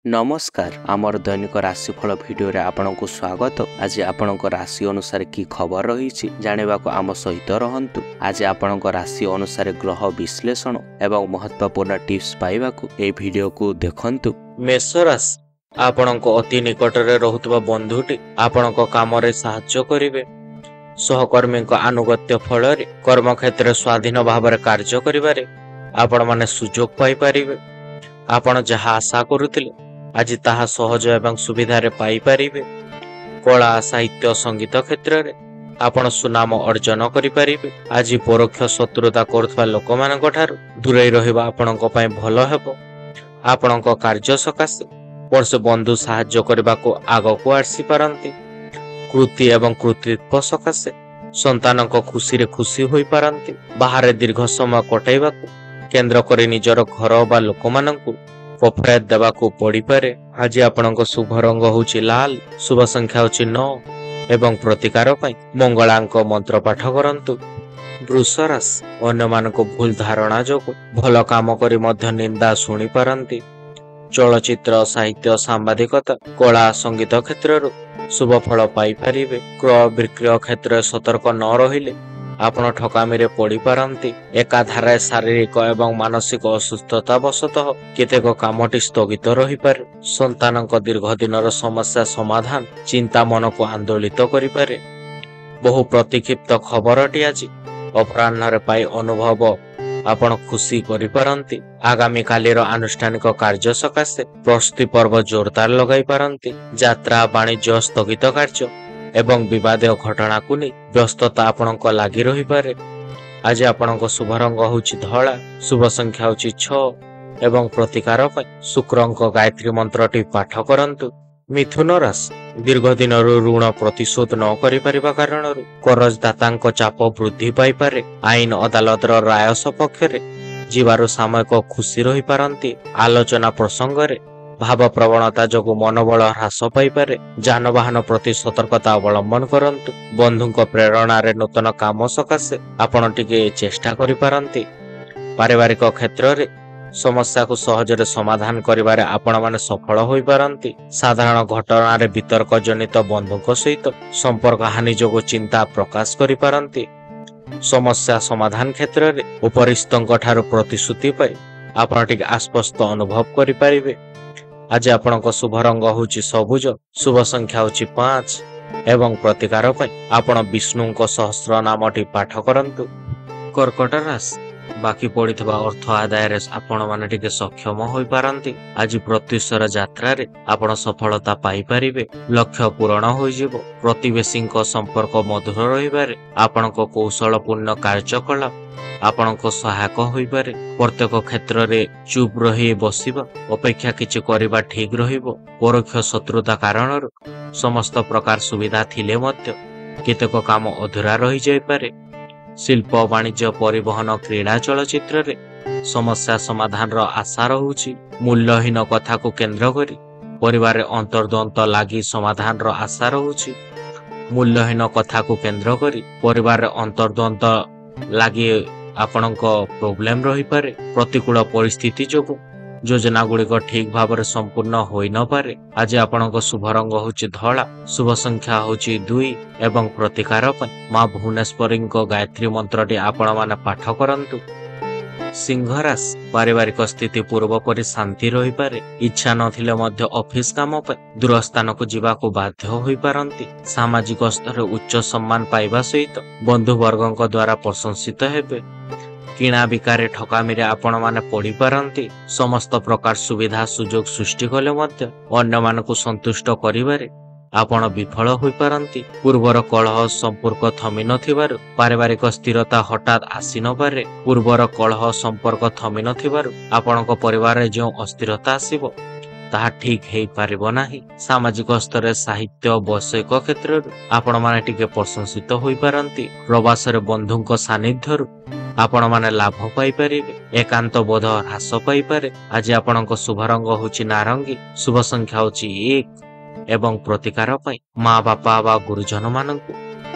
नमस्कार आमर दैनिक राशिफल भिडियो रे आपनकु स्वागत। आज आपनक राशि अनुसार की खबर रही जानिबा को आम सहित रहंतु। आज आपनक राशि अनुसार ग्रह विश्लेषण एवं महत्वपूर्ण टिप्स पाइबा को ए भिडियो को देखंतु। मेष राशि आपनक अति निकट रे रहुतबा बंधुटी आपनक काम रे सहाय्य करिवे। सहकर्मी अनुगत्य फल रे कर्म क्षेत्र स्वाधीन भाव रे कार्य करिवारे आपण माने सुजोग पाई परिबे। आपण जहा आशा करुथिले आज ताहा सहज एवं सुविधा रे पाई परिबे। कला साहित्य संगीत क्षेत्र रे आपण सुनाम अर्जन करि परिबे। आज परोक्ष शत्रुता करथवा लोक मानक ठारु दूरै रहिबा आपणक पय भलो हेबो। आपणक कार्य सकाशे वर्ष बंधु सहाय्य करबा को आगो को आसी पारंती। कृति एवं कृतित्व सकाशे संतानक खुशी रे खुशी होई पारंती। बाहर दीर्घ समय कटाइबा को केंद्र करे निजर घर बा लोक मानकु कफायत देवा को पड़ी पारे। आज आपणक शुभ रंग होची लाल, शुभ संख्या होची 9 एवं प्रतिकार पई मंगलांक मंत्र पाठ करंतु। वृष राशि अन्य मानको भूल धारणा जोगु भल काम करी मध्य निंदा सुनी पारंती। चलचित्र साहित्य सांबादिकता कला संगीत क्षेत्र शुभ फल पाई परिबे। क्रय विक्रय क्षेत्र सतर्क न रहिले आपण ठकामी रे पड़ी पारंती। एकाधारे शारीरिक एवं मानसिक असुस्थता वशतः केतेक कामटी स्थगित रही पारे। संतानक दीर्घ दिनर समस्या समाधान चिंता मन को आंदोलित करि पारे। बहु प्रतीक्षित खबरटी आज अपराह्न रे पाई अनुभव आपण खुशी करि पारंती। आगामी कालीर आनुष्ठानिक कार्य सकाशे प्रस्तुति पर्व जोरदार लगाई पारंती। यात्रा वाणिज्य स्थगित कार्य एवं विवादीय घटना को नहीं व्यस्तता आपणक लागि रही पारे। आज आपणक शुभ रंग होची धला, शुभ संख्या होची 6 एवं प्रतिकार पय शुक्रंक गायत्री मंत्रटी पाठ करंतु। मिथुन राशि दीर्घ दिन ऋण प्रतिशोध न करि परिबा कारणरु करजदातांक चाप वृद्धि पाई पारे। आईन अदालतर राय सपक्ष रे जीवारु सामयिक खुशी रही पारंती। आलोचना प्रसंग रे भाव प्रवणता जोगु मनोबल ह्रास पाई पारे। जानवाहन प्रति सतर्कता अवलंबन करंतु। बंधुक प्रेरणा रे नूतन काम सकाशे आपण टिके चेष्टा करि पारंती। पारिवारिक क्षेत्र रे समस्या को सहज रे समाधान करिवारे आपण माने सफल होई पारंती। साधारण घटना रे वितर्क जनित बंधुक सहित संपर्क हानि जोगु चिंता प्रकाश करि पारंती। समस्या समाधान क्षेत्र रे उपरिस्थंक ठारु प्रतिश्रुति पाई आपण टिके आश्वस्त अनुभव करि पारिबे। आज आपणक शुभ रंग होची सबुज, शुभ संख्या होची 5 एवं प्रतिकार पई आपण विष्णुंक सहस्र नामटी पाठ करंतु। कर्कट राशि बाकी पड़िथबा अर्थ आदाय रे आपण माने टिके सक्षम होई पारंती। आज प्रत्युषर यात्रा रे आपण सफलता पाई परिबे। लक्ष्य पूर्ण होई जिवो। प्रतिवेशींक संपर्क मधुर रहिबारे आपणक कौशलपूर्ण कार्यकलाप आपणक सहायक होई पारे। प्रत्येक क्षेत्र रे चुप रही बसिबा अपेक्षा किछि करिबा ठीक रहिबो। परोक्ष शत्रुता कारणरु समस्त प्रकार सुविधा थिले मध्य केतेक काम अधूरा रही जाय पारे। शिल्प वाणिज्य परिवहन क्रीड़ा चलचित्र रे समस्या समाधान रो आशा रहूची। मूल्यहीन कथा को केंद्र करी परिवार अंतर्द्वंद लागी समाधान रो आशा रहूची। मूल्यहीन कथा को केंद्र करी परिवार अंतर्द्वंद लागी आपणक प्रोब्लेम रही पारे। प्रतिकूल परिस्थिति जोगु योजना गुड़िक ठीक भाव में संपूर्ण होई न पारे। आज आपणक शुभ रंग होची धला, शुभ संख्या होची 2 एवं प्रतिकार पय मां भुवनेश्वरी गायत्री मंत्रटी आपण माने पाठ करंतु। सिंह राशि पारिवारिक स्थिति पूर्व परि शांति रही पारे। इच्छा नथिले मध्य ऑफिस काम पे दूर स्थान को जीवा को बाध्य होई पारंती। सामाजिक स्तर उच्च सम्मान पाइबा सहित बंधु वर्गक द्वारा प्रशंसित हेबे। किणा बिकारे ठकामी रे आपण माने पड़ी पारंती। समस्त प्रकार सुविधा सुजोग सृष्टि कले मध्य अन्य मानकु संतुष्ट करिवारे आपण विफल होई पारंती। पूर्वर कलह संपर्क थमी नथिबारु पारिवारिक स्थिरता हठात आसी न पारे। पूर्वर कलह संपर्क थमी नथिबारु आपणक परिवार रे जो अस्थिरता आसीबो ताहा ठीक हेई पारिबो नाही। सामाजिक स्तर साहित्य वैषयिक क्षेत्र आपण माने टिके प्रशंसित होई पारंती। प्रवास रे बंधुक सानिध्यरु आपण माने लाभ पाई परिबे। एकांत बोध ह्रास पाई पारे। आज आपणक शुभ रंग होची नारंगी, शुभ संख्या होची 1 एवं प्रतिकार पई मां बापा बा गुरुजन मानकु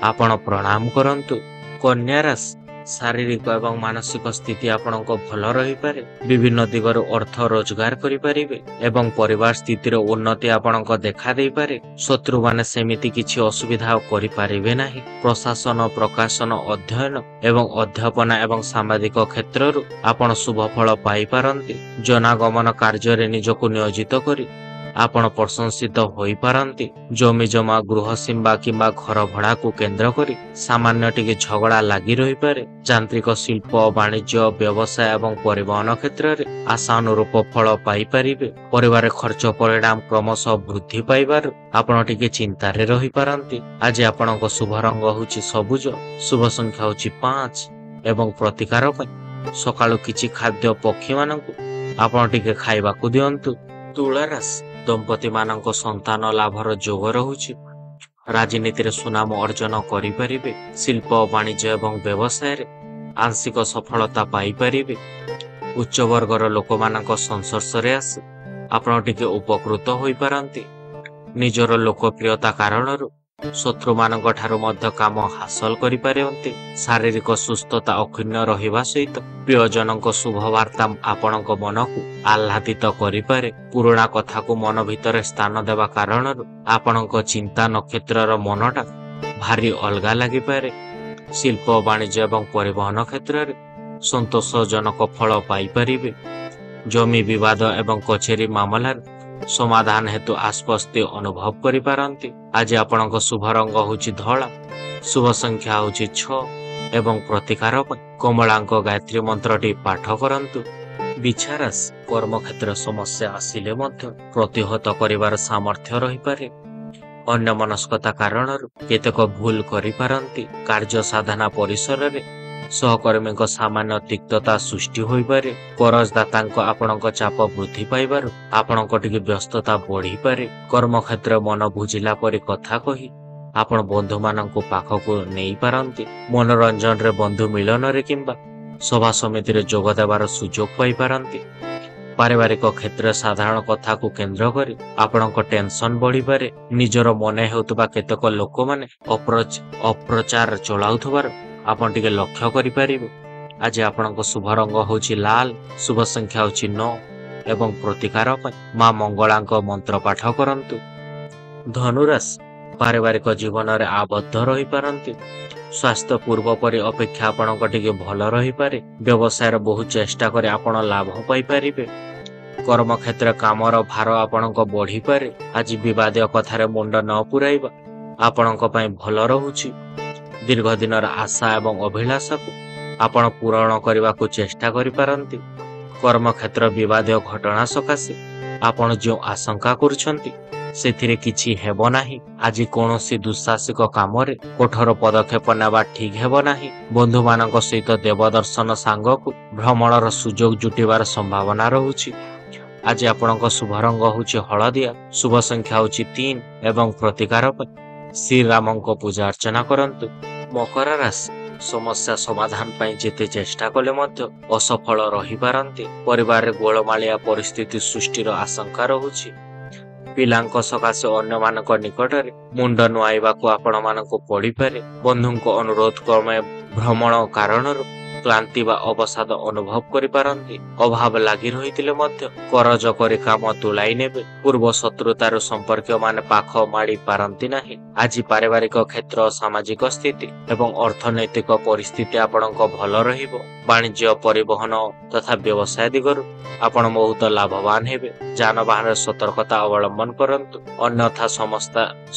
आपण प्रणाम करंतु। कन्या राशि ଶାରୀରିକ ଏବଂ ମାନସିକ ସ୍ଥିତି ଆପଣଙ୍କ ଭଲ ରହିପାରେ। ବିଭିନ୍ନ ଦିଗରୁ ଅର୍ଥ ରୋଜଗାର କରିପାରିବେ ଏବଂ ପରିବାର ସ୍ଥିତିର ଉନ୍ନତି ଆପଣଙ୍କ ଦେଖା ଦେଇପାରେ। ଶତ୍ରୁମାନେ ସେମିତି କିଛି ଅସୁବିଧା ଆଉ କରିପାରିବେ ନାହିଁ। ପ୍ରଶାସନ, ପ୍ରକାଶନ, ଅଧ୍ୟୟନ ଏବଂ ଅଧ୍ୟାପନା ଏବଂ ସାମ୍ବାଦିକ କ୍ଷେତ୍ରରୁ ଆପଣ ଶୁଭ ଫଳ ପାଇପାରନ୍ତି। ଜନାଗମନ କାର୍ଯ୍ୟରେ ନିଜକୁ ନିୟୋଜିତ କରି ଆପଣ ପ୍ରଶଂସିତ ହୋଇପାରନ୍ତି। ଜମିଜମା, ଗୃହ ସୀମା କିମ୍ବା ଘର ଭଡ଼ାକୁ କେନ୍ଦ୍ର କରି ସାମାନ୍ୟ ଟିକେ ଝଗଡ଼ା ଲାଗି ରହିପାରେ। ଯାନ୍ତ୍ରିକ ଶିଳ୍ପ, ବାଣିଜ୍ୟ, ବ୍ୟବସାୟ ଏବଂ ପରିବହନ କ୍ଷେତ୍ରରେ ଆଶାନୁରୂପ ଫଳ ପାଇପାରିବେ। ପରିବାରରେ ଖର୍ଚ୍ଚ ପରିଣାମ କ୍ରମଶଃ ବୃଦ୍ଧି ପାଇବାରୁ ଆପଣ ଟିକେ ଚିନ୍ତାରେ ରହିପାରନ୍ତି। ଆଜି ଆପଣଙ୍କ ଶୁଭ ରଙ୍ଗ ହେଉଛି ସବୁଜ, ଶୁଭ ସଂଖ୍ୟା ହେଉଛି 5 ଏବଂ ପ୍ରତିକାର ପାଇଁ ସକାଳୁ କିଛି ଖାଦ୍ୟ ପକ୍ଷୀମାନଙ୍କୁ ଆପଣ ଟିକେ ଖାଇବାକୁ ଦିଅନ୍ତୁ। ତୁଳା ରାଶି ଦମ୍ପତିମାନଙ୍କ ସନ୍ତାନ ଲାଭର ଯୋଗ ରହୁଛି। ରାଜନୀତିରେ ସୁନାମ ଅର୍ଜନ କରିପାରିବେ। ଶିଳ୍ପ, ବାଣିଜ୍ୟ ଏବଂ ବ୍ୟବସାୟରେ ଆଂଶିକ ସଫଳତା ପାଇପାରିବେ। ଉଚ୍ଚ ବର୍ଗର ଲୋକମାନଙ୍କ ସଂସ୍ପର୍ଶରେ ଆସି ଆପଣ ଟିକେ ଉପକୃତ ହୋଇପାରନ୍ତି। ନିଜର ଲୋକପ୍ରିୟତା କାରଣରୁ ଶତ୍ରୁମାନଙ୍କ ଠାରୁ ମଧ୍ୟ କାମ ହାସଲ କରିପାରନ୍ତି। ଶାରୀରିକ ସୁସ୍ଥତା ଅକ୍ଷୁଣ୍ଣ ରହିବା ସହିତ ପ୍ରିୟଜନଙ୍କ ଶୁଭବାର୍ତ୍ତା ଆପଣଙ୍କ ମନକୁ ଆହ୍ଲାଦିତ କରିପାରେ। ପୁରୁଣା କଥାକୁ ମନ ଭିତରେ ସ୍ଥାନ ଦେବା କାରଣରୁ ଆପଣଙ୍କ ଚିନ୍ତା ନକ୍ଷତ୍ରର ମନଟା ଭାରି ଅଲଗା ଲାଗିପାରେ। ଶିଳ୍ପ, ବାଣିଜ୍ୟ ଏବଂ ପରିବହନ କ୍ଷେତ୍ରରେ ସନ୍ତୋଷଜନକ ଫଳ ପାଇପାରିବେ। ଜମି ବିବାଦ ଏବଂ କଚେରୀ ମାମଲାରେ ସମାଧାନ ହେତୁ ଆଶ୍ୱସ୍ତି ଅନୁଭବ କରିପାରନ୍ତି। ଆଜି ଆପଣଙ୍କ ଶୁଭ ରଙ୍ଗ ହେଉଛି ଧଳା, ଶୁଭ ସଂଖ୍ୟା ହେଉଛି 6 ଏବଂ ପ୍ରତିକାର ପାଇଁ କମଳାଙ୍କ ଗାୟତ୍ରୀ ମନ୍ତ୍ରଟି ପାଠ କରନ୍ତୁ। ବିଛା ରାଶି କର୍ମକ୍ଷେତ୍ର ସମସ୍ୟା ଆସିଲେ ମଧ୍ୟ ପ୍ରତିହତ କରିବାର ସାମର୍ଥ୍ୟ ରହିପାରେ। ଅନ୍ୟମନସ୍କତା କାରଣରୁ କେତେକ ଭୁଲ କରିପାରନ୍ତି। କାର୍ଯ୍ୟ ସାଧନା ପରିସରରେ ସହକର୍ମୀଙ୍କ ସାମାନ୍ୟ ତିକ୍ତତା ସୃଷ୍ଟି ହୋଇପାରେ। କରଜଦାତାଙ୍କ ଆପଣଙ୍କ ଚାପ ବୃଦ୍ଧି ପାଇବାରୁ ଆପଣଙ୍କ ଟିକେ ବ୍ୟସ୍ତତା ବଢ଼ିପାରେ। କର୍ମକ୍ଷେତ୍ର ମନ ବୁଝିଲା ପରି କଥା କହି ଆପଣ ବନ୍ଧୁମାନଙ୍କୁ ପାଖକୁ ନେଇପାରନ୍ତି। ମନୋରଞ୍ଜନରେ ବନ୍ଧୁ ମିଳନରେ କିମ୍ବା ସଭା ସମିତିରେ ଯୋଗ ଦେବାର ସୁଯୋଗ ପାଇପାରନ୍ତି। ପାରିବାରିକ କ୍ଷେତ୍ରରେ ସାଧାରଣ କଥାକୁ କେନ୍ଦ୍ର କରି ଆପଣଙ୍କ ଟେନସନ ବଢ଼ିପାରେ। ନିଜର ମନେ ହେଉଥିବା କେତେକ ଲୋକମାନେ ଅପ୍ରଚାର ଚଳାଉଥିବାରୁ ଆପଣ ଟିକେ ଲକ୍ଷ୍ୟ କରିପାରିବେ। ଆଜି ଆପଣଙ୍କ ଶୁଭ ରଙ୍ଗ ହେଉଛି ଲାଲ, ଶୁଭ ସଂଖ୍ୟା ହେଉଛି 9 ଏବଂ ପ୍ରତିକାର ପାଇଁ ମା ମଙ୍ଗଳାଙ୍କ ମନ୍ତ୍ର ପାଠ କରନ୍ତୁ। ଧନୁରାଶି ପାରିବାରିକ ଜୀବନରେ ଆବଦ୍ଧ ରହିପାରନ୍ତି। ସ୍ୱାସ୍ଥ୍ୟ ପୂର୍ବ ପରି ଅପେକ୍ଷା ଆପଣଙ୍କ ଟିକେ ଭଲ ରହିପାରେ। ବ୍ୟବସାୟରେ ବହୁ ଚେଷ୍ଟା କରି ଆପଣ ଲାଭ ପାଇପାରିବେ। କର୍ମକ୍ଷେତ୍ର କାମର ଭାର ଆପଣଙ୍କ ବଢ଼ିପାରେ। ଆଜି ବିବାଦୀୟ କଥାରେ ମୁଣ୍ଡ ନ ପୁରାଇବା ଆପଣଙ୍କ ପାଇଁ ଭଲ ରହୁଛି। ଦୀର୍ଘ ଦିନର ଆଶା ଏବଂ ଅଭିଳାଷକୁ ଆପଣ ପୂରଣ କରିବାକୁ ଚେଷ୍ଟା କରିପାରନ୍ତି। କର୍ମକ୍ଷେତ୍ର ବିବାଦୀୟ ଘଟଣା ସକାଶେ ଆପଣ ଯେଉଁ ଆଶଙ୍କା କରୁଛନ୍ତି ସେଥିରେ କିଛି ହେବ ନାହିଁ। ଆଜି କୌଣସି ଦୁଃସାହସିକ କାମରେ କଠୋର ପଦକ୍ଷେପ ନେବା ଠିକ୍ ହେବ ନାହିଁ। ବନ୍ଧୁମାନଙ୍କ ସହିତ ଦେବଦର୍ଶନ ସାଙ୍ଗକୁ ଭ୍ରମଣର ସୁଯୋଗ ଜୁଟିବାର ସମ୍ଭାବନା ରହୁଛି। ଆଜି ଆପଣଙ୍କ ଶୁଭ ରଙ୍ଗ ହେଉଛି ହଳଦିଆ, ଶୁଭ ସଂଖ୍ୟା ହେଉଛି 3 ଏବଂ ପ୍ରତିକାର ପାଇଁ ଶ୍ରୀରାମଙ୍କ ପୂଜା ଅର୍ଚ୍ଚନା କରନ୍ତୁ। ମକର ରାଶି ସମସ୍ୟା ସମାଧାନ ପାଇଁ ଯେତେ ଚେଷ୍ଟା କଲେ ମଧ୍ୟ ଅସଫଳ ରହିପାରନ୍ତି। ପରିବାରରେ ଗୋଳମାଳିଆ ପରିସ୍ଥିତି ସୃଷ୍ଟିର ଆଶଙ୍କା ରହୁଛି। ପିଲାଙ୍କ ସକାଶେ ଅନ୍ୟମାନଙ୍କ ନିକଟରେ ମୁଣ୍ଡ ନୁଆଇବାକୁ ଆପଣମାନଙ୍କୁ ପଡ଼ିପାରେ। ବନ୍ଧୁଙ୍କ ଅନୁରୋଧ କ୍ରମେ ଭ୍ରମଣ କାରଣରୁ କ୍ଳାନ୍ତି ବା ଅବସାଦ ଅନୁଭବ କରିପାରନ୍ତି। ଅଭାବ ଲାଗି ରହିଥିଲେ ମଧ୍ୟ କରଜ କରି କାମ ତୁଲାଇ ନେବେ। ପୂର୍ବ ଶତ୍ରୁତାରୁ ସମ୍ପର୍କୀୟମାନେ ପାଖ ମାଡ଼ି ପାରନ୍ତି ନାହିଁ। ଆଜି ପାରିବାରିକ କ୍ଷେତ୍ର, ସାମାଜିକ ସ୍ଥିତି ଏବଂ ଅର୍ଥନୈତିକ ପରିସ୍ଥିତି ଆପଣଙ୍କ ଭଲ ରହିବ। ବାଣିଜ୍ୟ, ପରିବହନ ତଥା ବ୍ୟବସାୟ ଦିଗରୁ ଆପଣ ବହୁତ ଲାଭବାନ ହେବେ। ଯାନବାହନରେ ସତର୍କତା ଅବଲମ୍ବନ କରନ୍ତୁ, ଅନ୍ୟଥା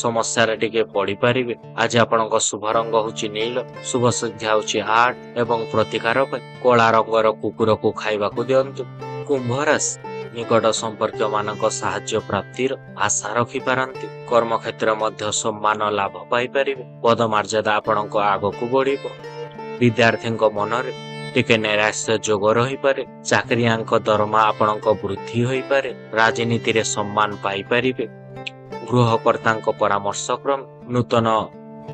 ସମସ୍ୟାରେ ଟିକେ ପଡ଼ିପାରିବେ। ଆଜି ଆପଣଙ୍କ ଶୁଭ ରଙ୍ଗ ହେଉଛି ନୀଳ, ଶୁଭ ସଂଖ୍ୟା ହେଉଛି 8 ଏବଂ ପ୍ରତିକାର ପାଇଁ କଳା ରଙ୍ଗର କୁକୁରକୁ ଖାଇବାକୁ ଦିଅନ୍ତୁ। କୁମ୍ଭ ରାଶି ନିକଟ ସମ୍ପର୍କୀୟମାନଙ୍କ ସାହାଯ୍ୟ ପ୍ରାପ୍ତିର ଆଶା ରଖିପାରନ୍ତି। କର୍ମକ୍ଷେତ୍ର ମଧ୍ୟ ସମ୍ମାନ ଲାଭ ପାଇପାରିବେ। ପଦମର୍ଯ୍ୟାଦା ଆପଣଙ୍କ ଆଗକୁ ବଢ଼ିବ। ବିଦ୍ୟାର୍ଥୀଙ୍କ ମନରେ ଟିକେ ନୈରାଶ୍ୟ ଯୋଗ ରହିପାରେ। ଚାକିରିଆଙ୍କ ଦରମା ଆପଣଙ୍କ ବୃଦ୍ଧି ହୋଇପାରେ। ରାଜନୀତିରେ ସମ୍ମାନ ପାଇପାରିବେ। ଗୃହକର୍ତ୍ତାଙ୍କ ପରାମର୍ଶ କ୍ରମେ ନୂତନ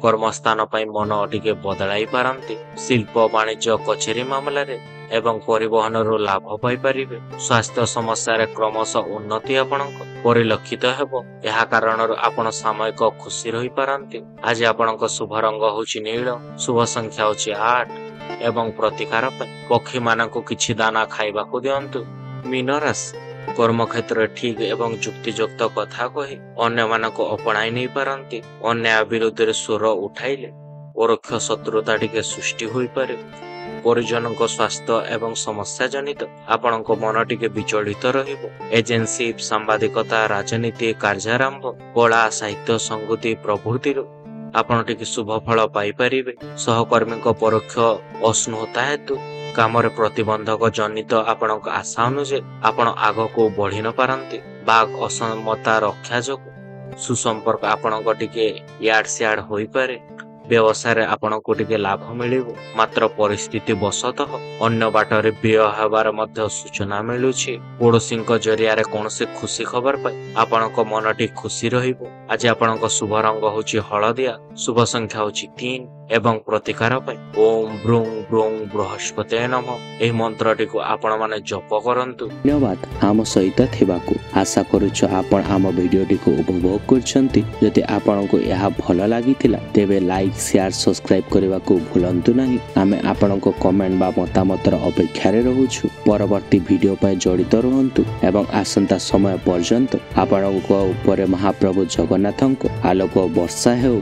କର୍ମସ୍ଥାନ ପାଇଁ ମନ ଟିକେ ବଦଳାଇ ପାରନ୍ତି। ଶିଳ୍ପ, ବାଣିଜ୍ୟ, କଚେରୀ ମାମଲାରେ ଏବଂ ପରିବହନରୁ ଲାଭ ପାଇପାରିବେ। ସ୍ୱାସ୍ଥ୍ୟ ସମସ୍ୟାରେ କ୍ରମଶଃ ଉନ୍ନତି ଆପଣଙ୍କ ପରିଲକ୍ଷିତ ହେବ। ଏହା କାରଣରୁ ଆପଣ ସାମୟିକ ଖୁସି ରହିପାରନ୍ତି। ଆଜି ଆପଣଙ୍କ ଶୁଭ ରଙ୍ଗ ହେଉଛି ନୀଳ, ଶୁଭ ସଂଖ୍ୟା ହେଉଛି 8 ଏବଂ ପ୍ରତିକାର ପାଇଁ ପକ୍ଷୀମାନଙ୍କୁ କିଛି ଦାନା ଖାଇବାକୁ ଦିଅନ୍ତୁ। ମୀନ ରାଶି କର୍ମକ୍ଷେତ୍ରରେ ଠିକ୍ ଏବଂ ଯୁକ୍ତିଯୁକ୍ତ କଥା କହି ଅନ୍ୟମାନଙ୍କୁ ଅପଣାଇ ନେଇପାରନ୍ତି। ଅନ୍ୟାୟ ବିରୁଦ୍ଧରେ ସ୍ୱର ଉଠାଇଲେ ପରୋକ୍ଷ ଶତ୍ରୁତା ଟିକେ ସୃଷ୍ଟି ହୋଇପାରେ। ପରିଜନଙ୍କ ସ୍ୱାସ୍ଥ୍ୟ ଏବଂ ସମସ୍ୟା ଜନିତ ଆପଣଙ୍କ ମନ ଟିକେ ବିଚଳିତ ରହିବ। ଏଜେନ୍ସି, ସାମ୍ବାଦିକତା, ରାଜନୀତି, କାର୍ଯ୍ୟାରମ୍ଭ, କଳା, ସାହିତ୍ୟ, ସଂଗୀତ ପ୍ରଭୃତିରୁ ଆପଣ ଟିକେ ଶୁଭ ଫଳ ପାଇପାରିବେ। ସହକର୍ମୀଙ୍କ ପରୋକ୍ଷ ଅସ୍ନୁହତା ହେତୁ କାମରେ ପ୍ରତିବନ୍ଧକ ଜନିତ ଆପଣଙ୍କ ଆଶା ଅନୁଯାୟୀ ଆପଣ ଆଗକୁ ବଢି ନ ପାରନ୍ତି। ବାକ୍ ଅସମତା ରକ୍ଷା ଯୋଗୁଁ ସୁସମ୍ପର୍କ ଆପଣଙ୍କ ଟିକେ ଇଆଡ ସିଆଡ ହୋଇପାରେ। ବ୍ୟବସାୟରେ ଆପଣଙ୍କୁ ଟିକେ ଲାଭ ମିଳିବ, ମାତ୍ର ପରିସ୍ଥିତି ବଶତଃ ଅନ୍ୟ ବାଟରେ ବ୍ୟୟ ହେବାର ମଧ୍ୟ ସୂଚନା ମିଳୁଛି। ପଡୋଶୀଙ୍କ ଜରିଆରେ କୌଣସି ଖୁସି ଖବର ପାଇ ଆପଣଙ୍କ ମନଟି ଖୁସି ରହିବ। ଆଜି ଆପଣଙ୍କ ଶୁଭ ରଙ୍ଗ ହେଉଛି ହଳଦିଆ, ଶୁଭ ସଂଖ୍ୟା ହେଉଛି 3 ଏବଂ ପ୍ରତିକାର ପାଇଁ ଓಂ ବ୍ରୁଂ ବ୍ରୁଂ ବୃହସ୍ପତି ନମଃ ଏହି ମନ୍ତ୍ରଟିକୁ ଆପଣମାନେ ଜପ କରନ୍ତୁ। ଧନ୍ୟବାଦ ଆମ ସହିତ ଥିବାକୁ। ଆଶା କରୁଛୁ ଆପଣ ଆମ ଭିଡ଼ିଓଟିକୁ ଉପଭୋଗ କରିଛନ୍ତି। ଯଦି ଆପଣଙ୍କୁ ଏହା ଭଲ ଲାଗିଥିଲା ତେବେ ଲାଇକ୍, ସେୟାର, ସବସ୍କ୍ରାଇବ୍ କରିବାକୁ ଭୁଲନ୍ତୁ ନାହିଁ। ଆମେ ଆପଣଙ୍କ କମେଣ୍ଟ ବା ମତାମତର ଅପେକ୍ଷାରେ ରହୁଛୁ। ପରବର୍ତ୍ତୀ ଭିଡ଼ିଓ ପାଇଁ ଜଡ଼ିତ ରୁହନ୍ତୁ ଏବଂ ଆସନ୍ତା ସମୟ ପର୍ଯ୍ୟନ୍ତ ଆପଣଙ୍କ ଉପରେ ମହାପ୍ରଭୁ ଜଗନ୍ନାଥଙ୍କ ଆଲୋକ ବର୍ଷା ହେଉ।